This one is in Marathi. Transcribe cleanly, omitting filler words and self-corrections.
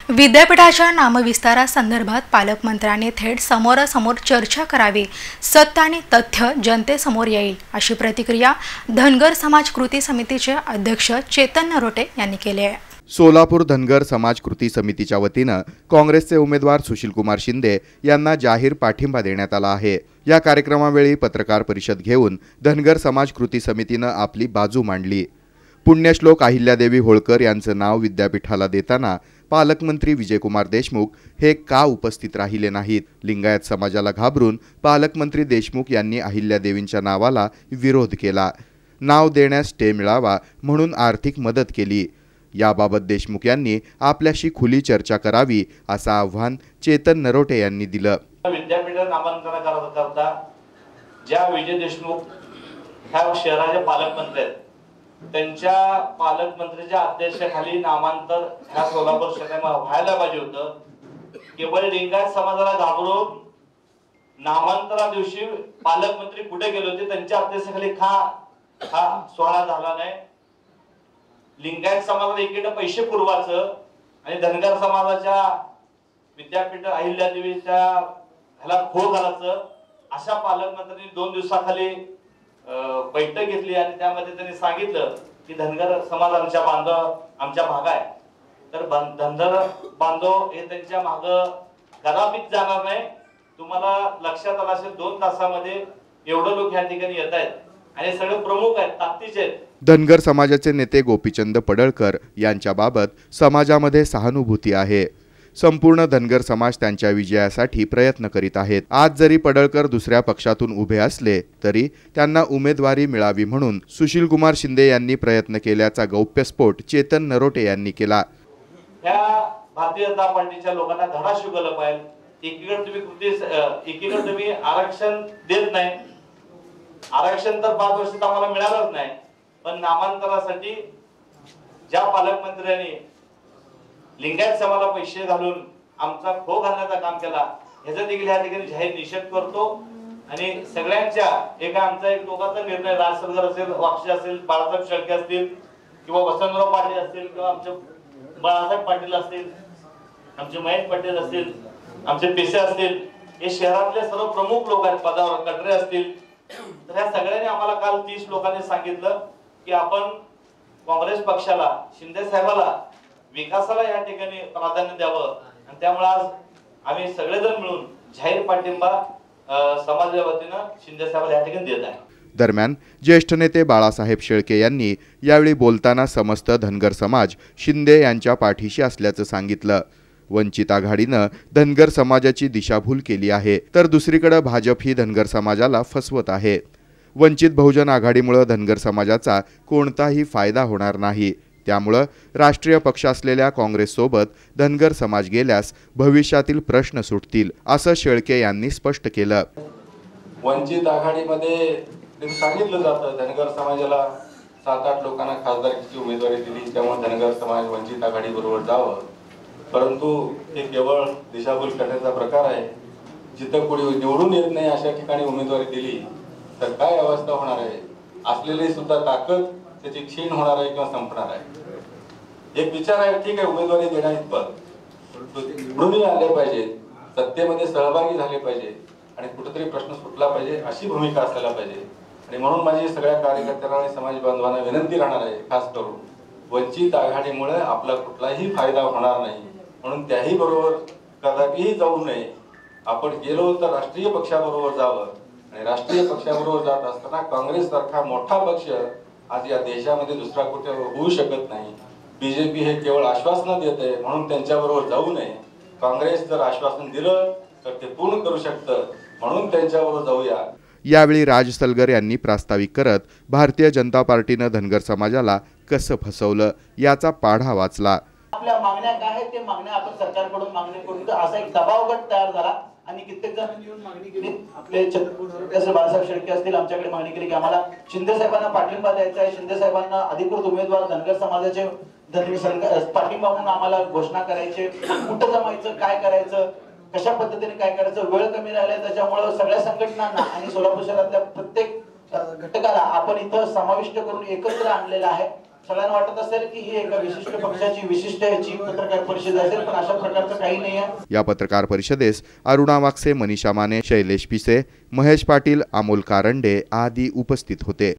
विद्यापीठाच्या नामविस्तारासंदर्भात पालकमंत्र्यांनी थेट समोरासमोर चर्चा करावी, सत्य आणि तथ्य जनतेसमोर येईल, अशी प्रतिक्रिया धनगर समाज कृती समितीचे अध्यक्ष चेतन नरोटे यांनी केली आहे। सोलापूर धनगर समाज कृती समितीच्या वतीनं काँग्रेसचे उमेदवार सुशीलकुमार शिंदे यांना जाहीर पाठिंबा देण्यात आला आहे। या कार्यक्रमावेळी पत्रकार परिषद घेऊन धनगर समाज कृती समितीनं आपली बाजू मांडली। पुण्यश्लोक अहिल्यादेवी होळकर यांचं नाव विद्यापीठाला देताना पालकमंत्री विजयकुमार देशमुख हे का उपस्थित राहिले नाहीत? लिंगायत समाजाला घाबरून पालकमंत्री देशमुख यांनी अहिल्यादेवींच्या नावाला विरोध केला। नाव देण्यास स्टे मिळावा म्हणून आर्थिक मदत केली। याबाबत देशमुख यांनी आपल्याशी खुली चर्चा करावी असं आव्हान चेतन नरोटे यांनी दिलं। विद्यापीठात नामांकन करता ज्या विजय देशमुख ह्या शहराचे पालकमंत्री आहेत, त्यांच्या पालकमंत्रीच्या अध्यक्षतेखाली नामांतर ह्या सोलापूर शहरामध्ये व्हायला पाहिजे होतं। केवळ लिंगायत समाजाला घाबरून नामांतरा दिवशी पालकमंत्री कुठे गेले होते, त्यांच्या अध्यक्षतेखाली हा सोहळा झाला नाही। लिंगायत समाजाला एकीकडे पैसे पुरवायचं आणि धनगर समाजाच्या विद्यापीठ अहिल्यादेवीच्या ह्याला खो घालायचं, अशा पालकमंत्र्यांनी 2 दिवसाखाली बैठक घेतली आणि त्यामध्ये त्यांनी सांगितलं की धनगर समाज आमच्या भाग आहे, तर धनगर बांधव हे त्यांच्या माग कदापिच जाणार नाही। तुम्हाला लक्षात आलं असेल 2 तासामध्ये एवढे लोक या ठिकाणी येत आहेत आणि सगळे प्रमुख आहेत, ताकदीचे आहेत। धनगर समाजाचे नेते गोपीचंद पडळकर यांच्याबाबत समाजामध्ये सहानुभूती आहे। संपूर्ण धनगर समाज त्यांच्या विजयासाठी प्रयत्न करीत आहेत। आज जरी पडळकर दुसऱ्या पक्षातून उभे असले तरी त्यांना उमेदवारी मिळावी म्हणून सुशीलकुमार शिंदे यांनी प्रयत्न केल्याचा गौप्यस्फोट चेतन नरोटे यांनी केला। त्या भारतीय जनता पार्टीच्या लोकांना धडा शिकवला पाहिजे। एकीकडे तुम्ही आरक्षण देत नाही, आरक्षण तर 5 वर्षात आम्हाला मिळालंच नाही, पण नामांतरासाठी ज्या पालकमंत्र्यांनी लिंगायत समाजाला पैसे घालून आमचा खो घालण्याचं काम केला, ह्याचा देखील या ठिकाणी जाहीर निषेध करतो। आणि सगळ्यांच्या आमचा एक दोघांचा निर्णय, राजसरगर असेल, वाक्षी असेल, बाळासाहेब शेळके असतील किंवा वसंतराव पाटील असतील किंवा आमचे बाळासाहेब पाटील असतील, आमचे महेश पाटील असतील, आमचे पेसे असतील, हे शहरातले सर्व प्रमुख लोक आहेत पदावर, कटरे असतील, तर ह्या सगळ्यांनी आम्हाला काल 30 लोकांनी सांगितलं की आपण काँग्रेस पक्षाला, शिंदे साहेबाला विकासाला या ठिकाणी प्राधान्य द्यावं, आणि त्यामुळे आज आम्ही सगळेजण मिळून जाहीर पाठिंबा समाजाच्या वतीनं शिंदे साहेबाला या ठिकाणी देत आहे। दरम्यान ज्येष्ठ नेते बाळासाहेब शेळके यांनी यावेळी बोलताना समस्त धनगर समाज शिंदे यांच्या पाठीशी असल्याचं सांगितलं। वंचित आघाडीनं धनगर समाजाची दिशाभूल केली आहे, तर दुसरीकडे भाजप ही धनगर समाजाला फसवत आहे। वंचित बहुजन आघाडीमुळे धनगर समाजाचा कोणताही फायदा होणार नाही, त्यामुळे राष्ट्रीय पक्ष असलेल्या काँग्रेससोबत धनगर समाज गेल्यास भविष्यातील प्रश्न सुटतील, असं शेळके यांनी स्पष्ट केलं। वंचित आघाडीमध्ये सांगितलं जातं धनगर समाजाला 7-8 लोकांना खासदारकीची उमेदवारी दिली, त्यामुळे धनगर समाज वंचित आघाडी बरोबर जावं, परंतु हे केवळ दिशाभूल करण्याचा प्रकार आहे। जिथं कोणी निवडून येत नाही अशा ठिकाणी उमेदवारी दिली तर काय अवस्था होणार आहे? असलेली सुद्धा ताकद त्याची क्षीण होणार आहे किंवा संपणार आहे। एक विचार आहे, ठीक आहे, उमेदवारी देण्याइतपत निवडून आले पाहिजे, सत्तेमध्ये सहभागी झाले पाहिजे आणि कुठेतरी प्रश्न सुटला पाहिजे, अशी भूमिका असायला पाहिजे। आणि म्हणून माझी सगळ्या कार्यकर्त्यांना आणि समाज बांधवांना विनंती राहणार आहे, खास करून वंचित आघाडीमुळे आपला कुठलाही फायदा होणार नाही, म्हणून त्याही बरोबर कदापिही जाऊ नये। आपण गेलो तर राष्ट्रीय पक्षाबरोबर जावं, आणि राष्ट्रीय पक्षाबरोबर जात असताना काँग्रेस सारखा मोठा पक्ष आज या देशामध्ये दुसरा कुठे होऊ शकत नाही। बीजेपी हे केवळ आश्वासनं देत आहे, म्हणून त्यांच्याबरोबर जाऊ नये। काँग्रेस जर आश्वासन दिलं तर ते पूर्ण करू शकतं, म्हणून त्यांच्याबरोबर जाऊया। यावेळी राज सलगर यांनी प्रास्ताविक करत भारतीय जनता पार्टीनं धनगर समाजाला कसं फसवलं याचा पाढा वाचला। आपल्या मागण्या काय आहेत ते मागण्या आपण सरकारकडून मागणी करून असा एक दबाव गट तयार झाला आणि कित्येक जण येऊन मागणी केली। आपले छत्रपती बाळासाहेब शेळके असतील, आमच्याकडे मागणी केली की आम्हाला शिंदे साहेबांना पाठिंबा द्यायचा आहे, शिंदे साहेबांना अधिकृत उमेदवार धनगर समाजाचे पाठिंबा म्हणून आम्हाला घोषणा करायची, कुठं जमायचं, काय करायचं, कशा पद्धतीने काय करायचं, वेळ कमी राहिलाय, त्याच्यामुळे सगळ्या संघटनांना आणि सोलापूर शहरातल्या प्रत्येक घटकाला आपण इथं समाविष्ट करून एकत्र आणलेला आहे। सगळ्यांना वाटत असेल की ही एका विशिष्ट पक्षाची विशिष्ट याची पत्रकार परिषद असेल, पण अशा प्रकारचं काही नाही आहे। या पत्रकार परिषदेस अरुणा वाकसे, मनीषा माने, शैलेश पिसे, महेश पाटील, अमोल कारंडे आदी उपस्थित होते।